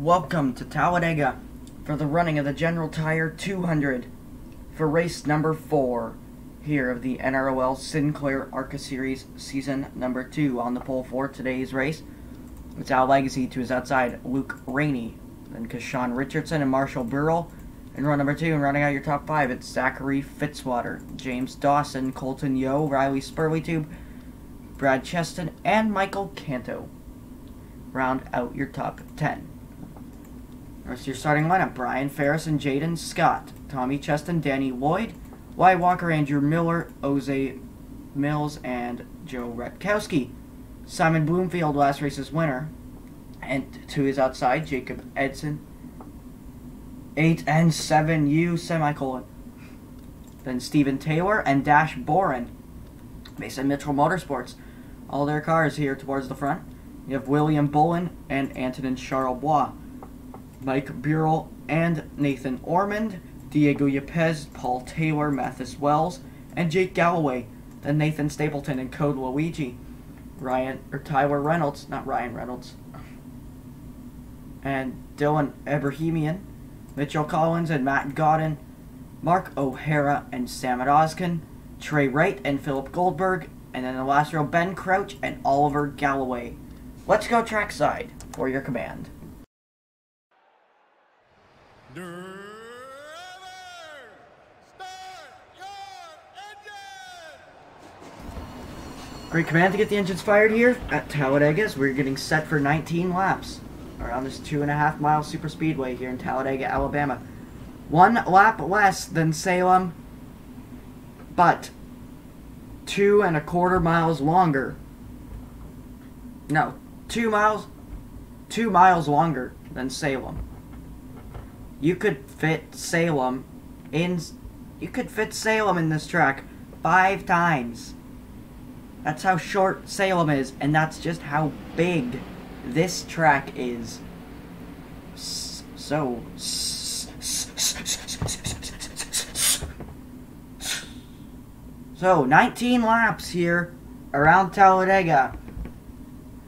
welcome to Talladega for the running of the General Tire 200 for race number 4 here of the NROL Sinclair ARCA Series Season number 2. On the pole for today's race, it's Al Legacy to his outside, Luke Rainey, then Kashawn Richardson and Marshall Burrell. In run number 2, and running out your top 5, it's Zachary Fitzwater, James Dawson, Colton Yo, Riley Spurleytube, Brad Cheston, and Michael Canto. Round out your top 10. Rest of your starting lineup: Brian Ferris and Jaden Scott, Tommy Cheston, Danny Lloyd, Wyatt Walker, Andrew Miller, Jose Mills, and Joe Rutkowski. Simon Bloomfield, last race's winner, and to his outside, Jacob Edson, 8 and 7U semicolon. Then Stephen Taylor and Dash Boren, Mason Mitchell Motorsports. All their cars here towards the front. You have William Bullen and Antonin Charlebois, Mike Burrell and Nathan Ormond, Diego Yepes, Paul Taylor, Mathis Wells, and Jake Galloway. Then Nathan Stapleton and Code Luigi, Tyler Reynolds, not Ryan Reynolds, and Dylan Ebrahimian, Mitchell Collins and Matt Godden, Mark O'Hara and Sam Oskin, Trey Wright and Philip Goldberg, and then in the last row, Ben Crouch and Oliver Galloway. Let's go trackside for your command. Driver, start your engine! Great command to get the engines fired here at Talladega as we're getting set for 19 laps around this 2.5 mile super speedway here in Talladega, Alabama. 1 lap less than Salem, but 2.25 miles longer. No, 2 miles longer than Salem. You could fit Salem in this track 5 times. That's how short Salem is, and that's just how big this track is. So 19 laps here around Talladega.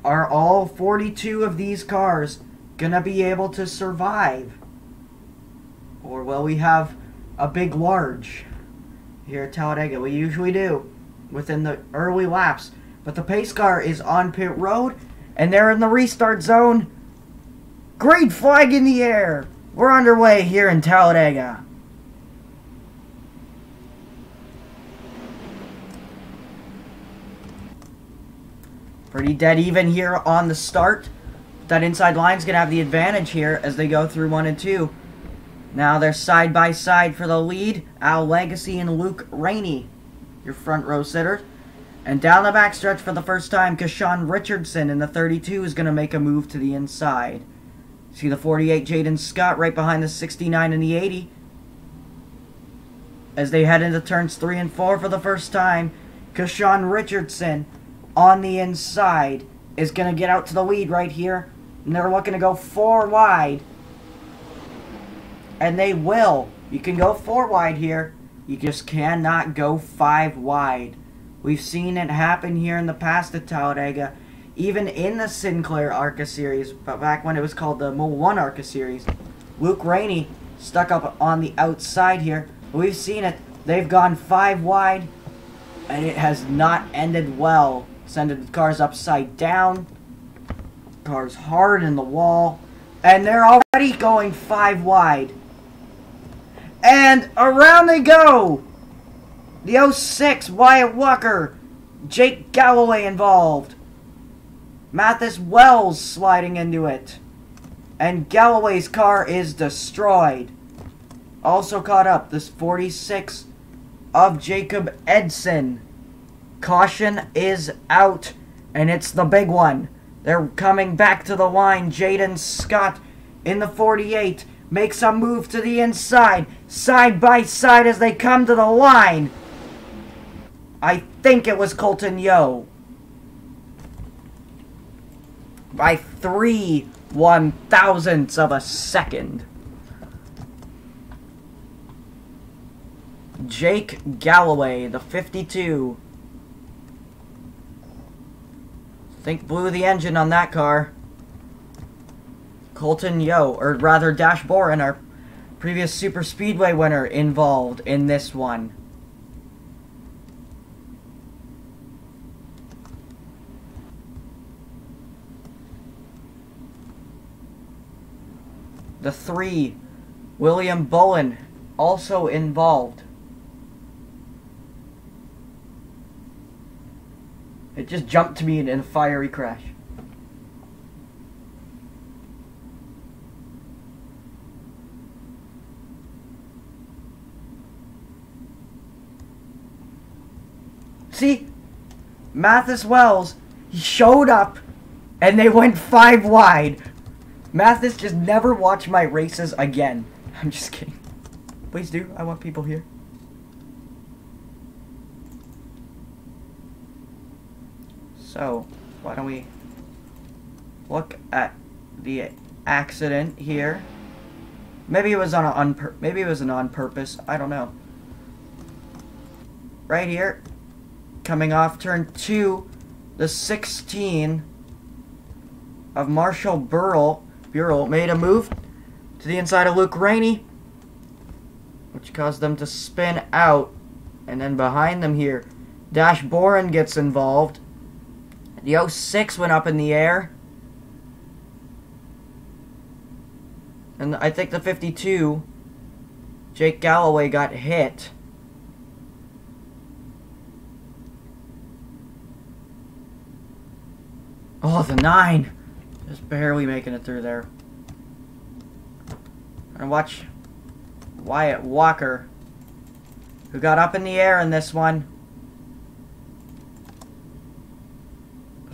Are all 42 of these cars gonna be able to survive? Or will we have a big large here at Talladega? We usually do within the early laps. But the pace car is on pit road, and they're in the restart zone. Green flag in the air. We're underway here in Talladega. Pretty dead even here on the start. That inside line's going to have the advantage here as they go through 1 and 2. Now they're side by side for the lead. Al Legacy and Luke Rainey, your front row sitters. And down the backstretch for the first time, Kashawn Richardson in the 32 is going to make a move to the inside. See the 48, Jaden Scott, right behind the 69 and the 80. As they head into turns 3 and 4 for the first time, Kashawn Richardson on the inside is going to get out to the lead right here. And they're looking to go 4 wide. And they will. You can go 4 wide here. You just cannot go 5 wide. We've seen it happen here in the past at Talladega. Even in the Sinclair ARCA Series, but back when it was called the Mo 1 ARCA Series. Luke Rainey stuck up on the outside here. We've seen it. They've gone 5 wide. And it has not ended well. Sending the cars upside down. Cars hard in the wall. And they're already going 5 wide. And around they go! The 06, Wyatt Walker. Jake Galloway involved. Mathis Wells sliding into it. And Galloway's car is destroyed. Also caught up, this 46 of Jacob Edson. Caution is out, and it's the big one. They're coming back to the line. Jaden Scott in the 48 makes a move to the inside, side by side as they come to the line. I think it was Colton Yo. By 3/1000ths of a second. Jake Galloway, the 52. Think blew the engine on that car. Colton Yo, or rather Dash Boren, our previous Super Speedway winner, involved in this one. The 3, William Bullen, also involved. It just jumped to me in a fiery crash. See? Mathis Wells, he showed up and they went 5 wide. Mathis, just never watch my races again. I'm just kidding. Please do. I want people here. So, why don't we look at the accident here? Maybe it was maybe it was on purpose. I don't know. Right here, coming off turn 2, the 16 of Marshall Burrell made a move to the inside of Luke Rainey, which caused them to spin out. And then behind them here, Dash Boren gets involved. The 06 went up in the air. And I think the 52, Jake Galloway, got hit. Oh, the 9. Just barely making it through there. And watch Wyatt Walker, who got up in the air in this one.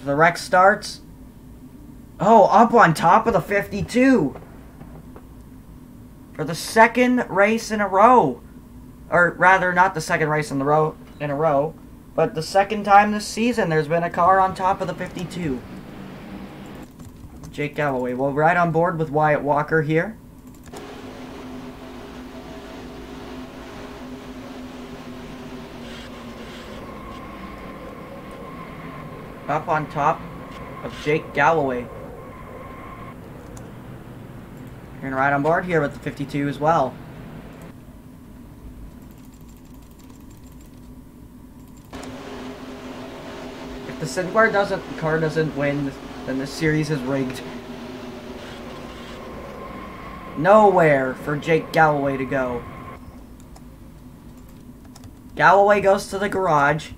The wreck starts. Oh, up on top of the 52. For the second race in a row. Or rather, not the second race in a row, but the second time this season there's been a car on top of the 52. Jake Galloway will ride on board with Wyatt Walker here. Up on top of Jake Galloway. You're gonna ride on board here with the 52 as well. If the Sinclair car doesn't win, then the series is rigged. Nowhere for Jake Galloway to go. Galloway goes to the garage.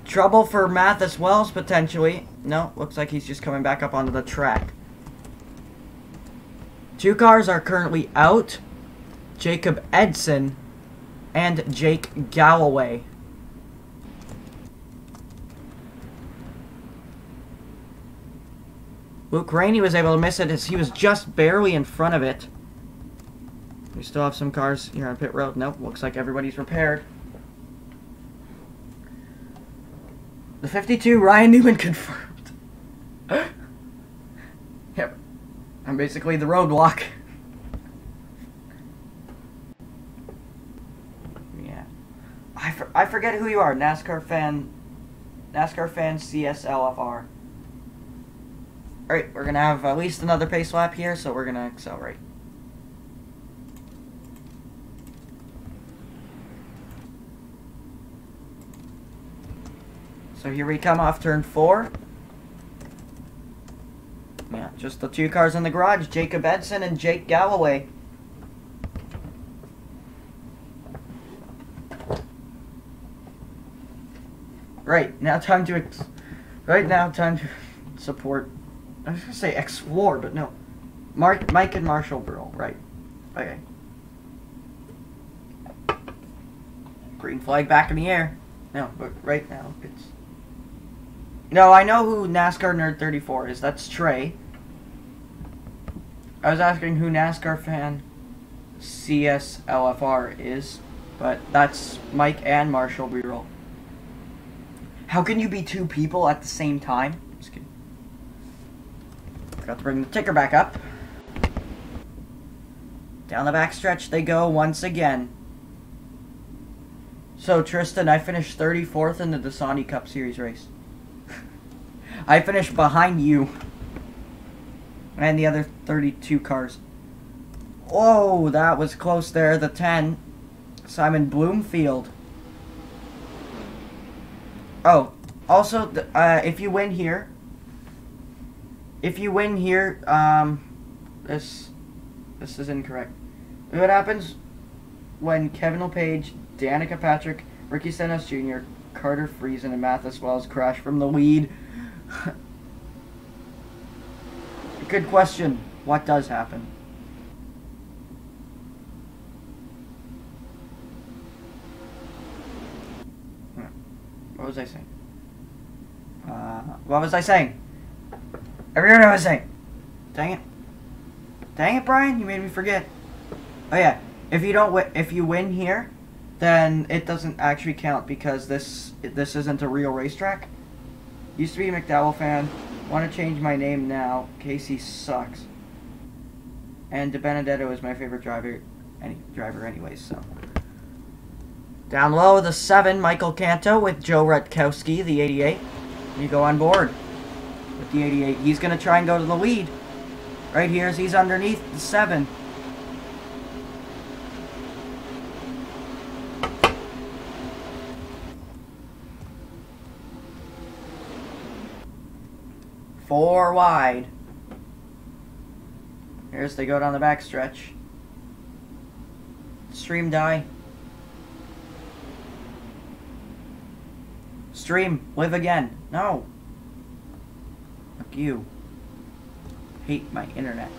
Trouble for Mathis Wells, potentially. No, looks like he's just coming back up onto the track. 2 cars are currently out. Jacob Edson and Jake Galloway. Luke Rainey was able to miss it as he was just barely in front of it. We still have some cars here on pit road. Nope, looks like everybody's repaired. The 52, Ryan Newman confirmed. Yep. I'm basically the roadblock. Yeah. I forget who you are. NASCAR fan CSLFR. Alright, we're going to have at least another pace lap here, so we're going to accelerate. So here we come off turn 4. Yeah, just the 2 cars in the garage, Jacob Edson and Jake Galloway. Right, now time to support. I was going to say explore, but no. Mike and Marshall Burrell, right. Okay. Green flag back in the air. No, but right now it's... No, I know who NASCAR Nerd 34 is. That's Trey. I was asking who NASCAR fan CSLFR is, but that's Mike and Marshall Burrell. How can you be 2 people at the same time? Just kidding. Forgot to bring the ticker back up. Down the backstretch they go once again. So, Tristan, I finished 34th in the Dasani Cup Series race. I finished behind you. And the other 32 cars. Oh, that was close there. The 10. Simon Bloomfield. Oh, also, if you win here, this is incorrect. What happens when Kevin LePage, Danica Patrick, Ricky Stenhouse Jr., Carter Friesen, and Mathis Wells crash from the lead? Good question. What does happen? What was I saying? What was I saying? I forgot what I was saying. Dang it. Dang it, Brian. You made me forget. Oh, yeah. If you win here, then it doesn't actually count because this isn't a real racetrack. Used to be a McDowell fan. Want to change my name now. Casey sucks. And DiBenedetto is my favorite driver anyways, so. Down low, the 7, Michael Canto with Joe Rutkowski, the 88. You go on board with the 88. He's going to try and go to the lead. Right here as he's underneath the 7. Four wide. Here's they go down the backstretch. Stream die. Stream, live again. No. Fuck you. Hate my internet.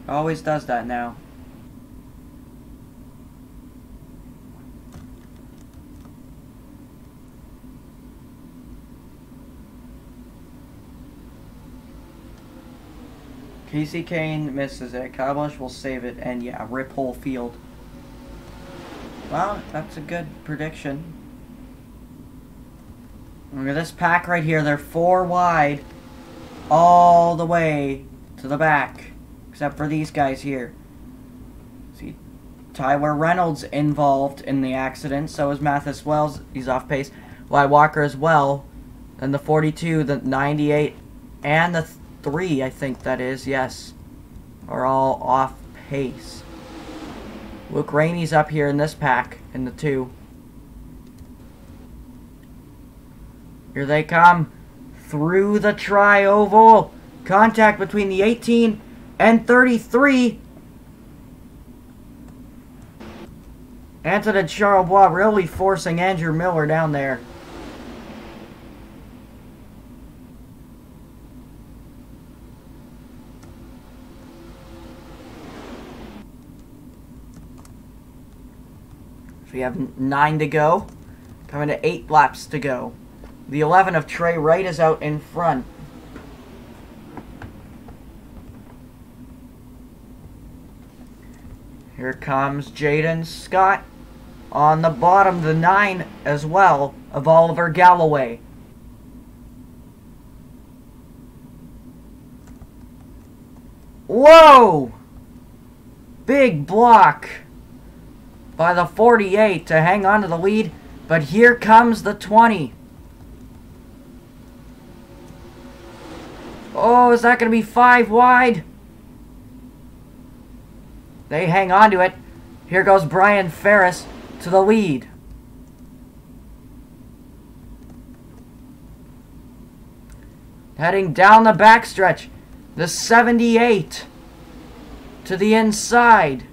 Always does that now. Casey Kane misses it. Kyle Busch will save it. And yeah, rip whole field. Well, that's a good prediction. Look at this pack right here. They're 4 wide all the way to the back. Except for these guys here. See, Tyler Reynolds involved in the accident. So is Mathis Wells. He's off pace. Wyatt Walker as well. And the 42, the 98, and the 3, I think that is, yes, are all off pace. Luke Rainey's up here in this pack, in the 2. Here they come through the tri-oval. Contact between the 18 and 33. Antonin Charlebois really forcing Andrew Miller down there. So we have 9 to go. Coming to 8 laps to go. The 11 of Trey Wright is out in front. Here comes Jaden Scott on the bottom, the 9 as well of Oliver Galloway. Whoa! Big block by the 48 to hang on to the lead, but here comes the 20. Oh, is that going to be 5 wide? They hang on to it. Here goes Brian Ferris to the lead. Heading down the backstretch, the 78 to the inside.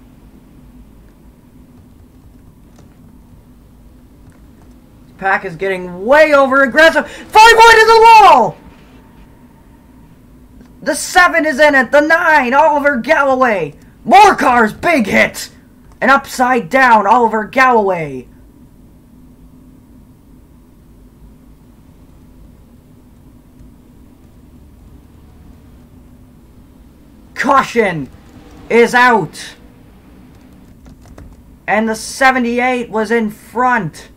This pack is getting way over aggressive. 5 wide to the wall! The 7 is in it. The 9, Oliver Galloway. More cars, big hit. And upside down, Oliver Galloway. Caution is out. And the 78 was in front.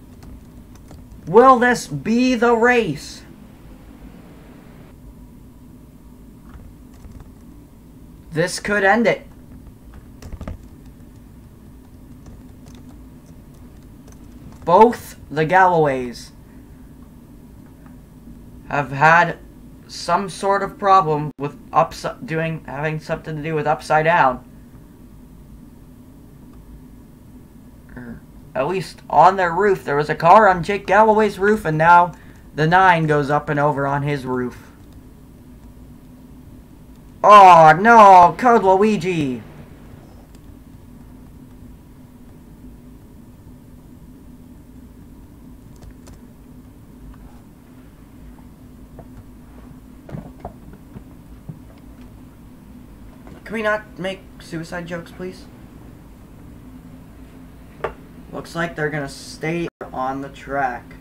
Will this be the race? This could end it. Both the Galloways have had some sort of problem with having something to do with upside down. Or at least on their roof. There was a car on Jake Galloway's roof, and now the 9 goes up and over on his roof. Oh no, Code Luigi! Can we not make suicide jokes, please? Looks like they're gonna stay on the track.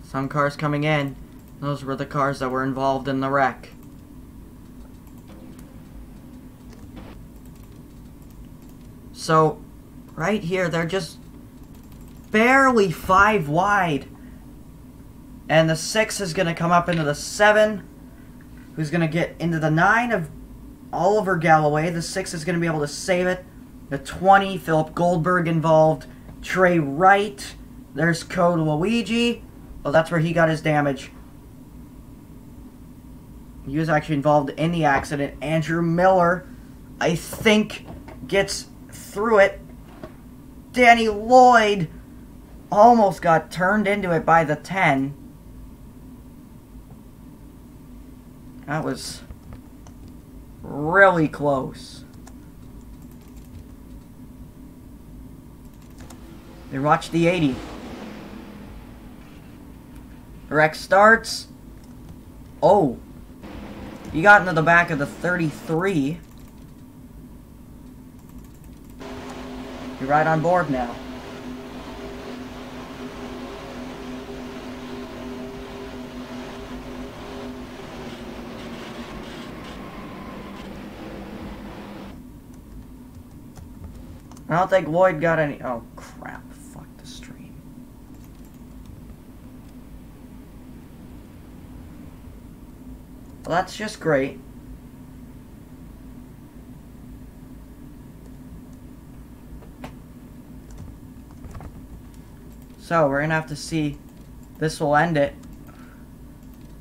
Some cars coming in. Those were the cars that were involved in the wreck. So, right here, they're just barely 5 wide. And the 6 is going to come up into the 7, who's going to get into the 9 of Oliver Galloway. The 6 is going to be able to save it. The 20, Philip Goldberg involved. Trey Wright. There's Code Luigi. Well, that's where he got his damage. He was actually involved in the accident. Andrew Miller, I think, gets through it. Danny Lloyd almost got turned into it by the 10. That was really close. Then watch the 80. Wreck starts. Oh. He got into the back of the 33. You're right on board now. I don't think Lloyd got any... Oh, crap. Fuck the stream. Well, that's just great. So, we're going to have to see. This will end it.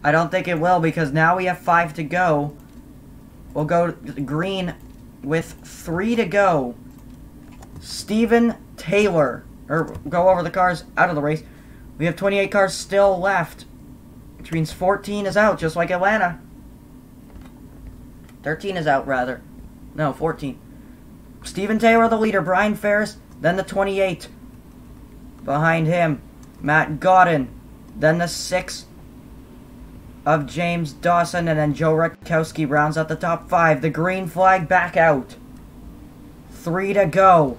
I don't think it will, because now we have 5 to go. We'll go green with 3 to go. Steven Taylor. Or go over the cars out of the race. We have 28 cars still left. Which means 14 is out, just like Atlanta. 13 is out, rather. No, 14. Steven Taylor, the leader. Brian Ferris, then the 28. Behind him, Matt Godin. Then the 6 of James Dawson. And then Joe Rutkowski rounds out the top 5. The green flag back out. 3 to go.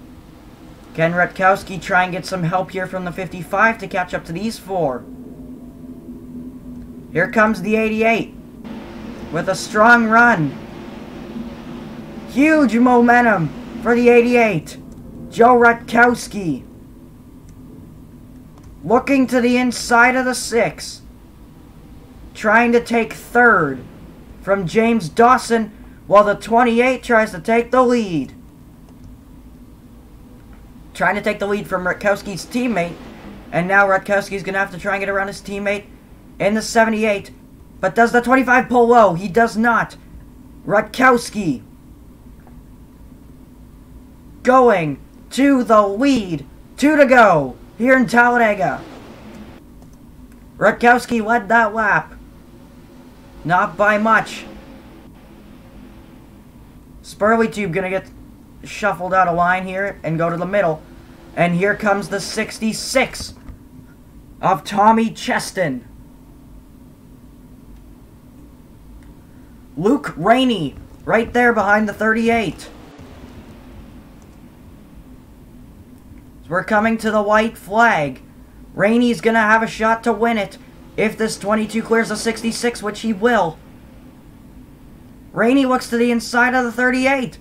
Can Rutkowski try and get some help here from the 55 to catch up to these 4? Here comes the 88. With a strong run. Huge momentum for the 88. Joe Rutkowski. Looking to the inside of the 6. Trying to take 3rd from James Dawson, while the 28 tries to take the lead. Trying to take the lead from Rutkowski's teammate. And now Rutkowski's going to have to try and get around his teammate in the 78. But does the 25 pull low? He does not. Rutkowski going to the lead. 2 to go here in Talladega. Rutkowski led that lap. Not by much. Spurley Tube gonna get shuffled out of line here and go to the middle. And here comes the 66 of Tommy Cheston. Luke Rainey right there behind the 38. We're coming to the white flag. Rainey's going to have a shot to win it if this 22 clears the 66, which he will. Rainey looks to the inside of the 38.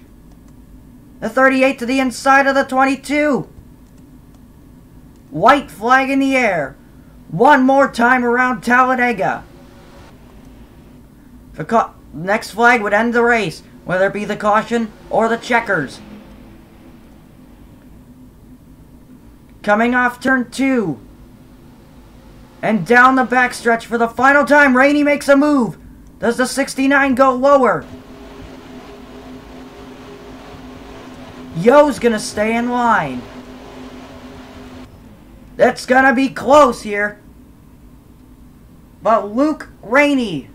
The 38 to the inside of the 22. White flag in the air. One more time around Talladega. Next flag would end the race. whether it be the caution or the checkers. Coming off turn 2. And down the backstretch for the final time, Rainey makes a move. Does the 69 go lower? Yo's gonna stay in line. That's gonna be close here. But Luke Rainey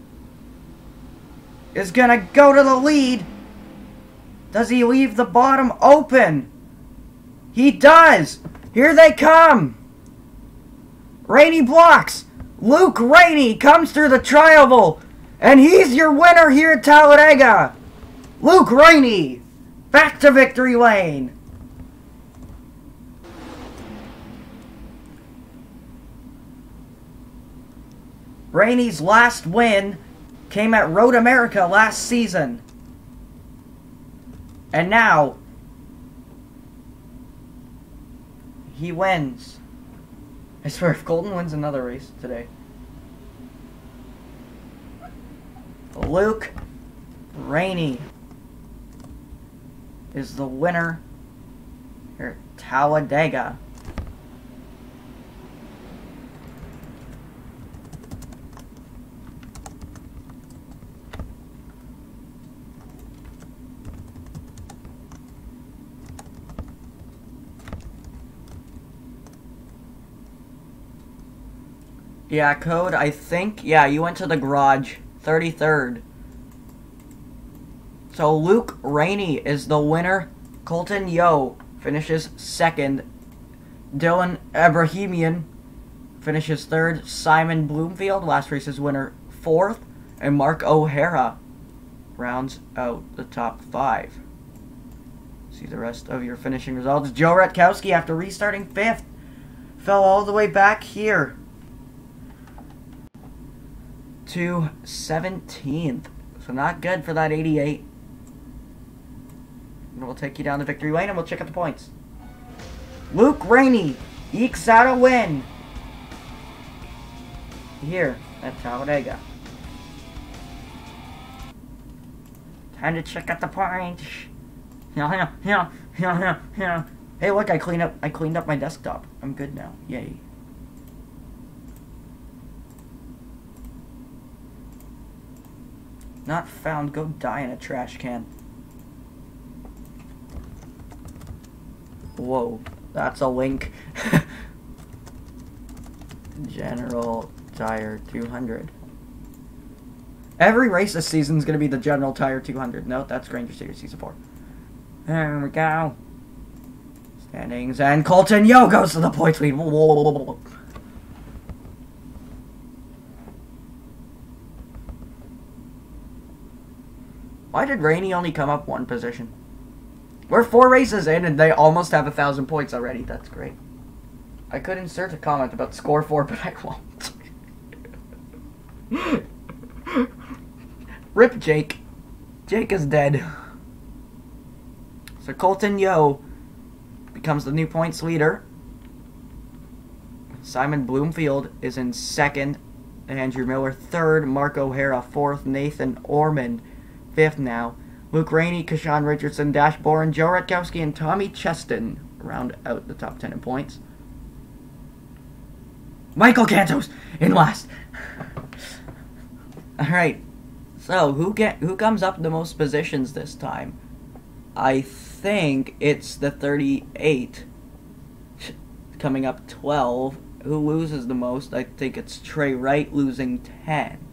is gonna go to the lead. Does he leave the bottom open? He does. Here they come. Rainey blocks. Luke Rainey comes through the tri-oval. And he's your winner here at Talladega. Luke Rainey. Back to victory lane. Rainey's last win came at Road America last season. And now, he wins. I swear, if Colton wins another race today. Luke Rainey is the winner here at Talladega. Yeah, code, I think. Yeah, you went to the garage. 33rd. So Luke Rainey is the winner. Colton Yo finishes 2nd. Dylan Abrahamian finishes 3rd. Simon Bloomfield, last race's winner, 4th. And Mark O'Hara rounds out the top 5. See the rest of your finishing results. Joe Rutkowski, after restarting 5th, fell all the way back here to 17th. So not good for that 88. And we'll take you down the victory lane and we'll check out the points. Luke Rainey ekes out a win here at Talladega. Time to check out the points. Hey, look, I cleaned up my desktop. I'm good now. Yay. Not found. Go die in a trash can. Whoa, that's a link. General Tire 200. Every race this season is going to be the General Tire 200. No, that's Granger Series Season 4. There we go. Standings, and Colton Yo goes to the points lead. Why did Rainey only come up 1 position? We're 4 races in and they almost have 1,000 points already. That's great. I could insert a comment about score 4, but I won't. Rip Jake. Jake is dead. So Colton Yo becomes the new points leader. Simon Bloomfield is in 2nd. Andrew Miller 3rd. Mark O'Hara 4th. Nathan Ormond 5th now. Luke Rainey, Kashawn Richardson, Dash Boren, Joe Rutkowski, and Tommy Cheston round out the top 10 in points. Michael Cantos in last. Alright, so who comes up the most positions this time? I think it's the 38 coming up 12. Who loses the most? I think it's Trey Wright losing 10.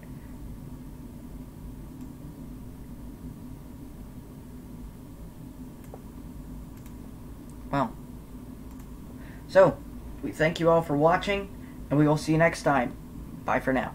Well, so we thank you all for watching, and we will see you next time. Bye for now.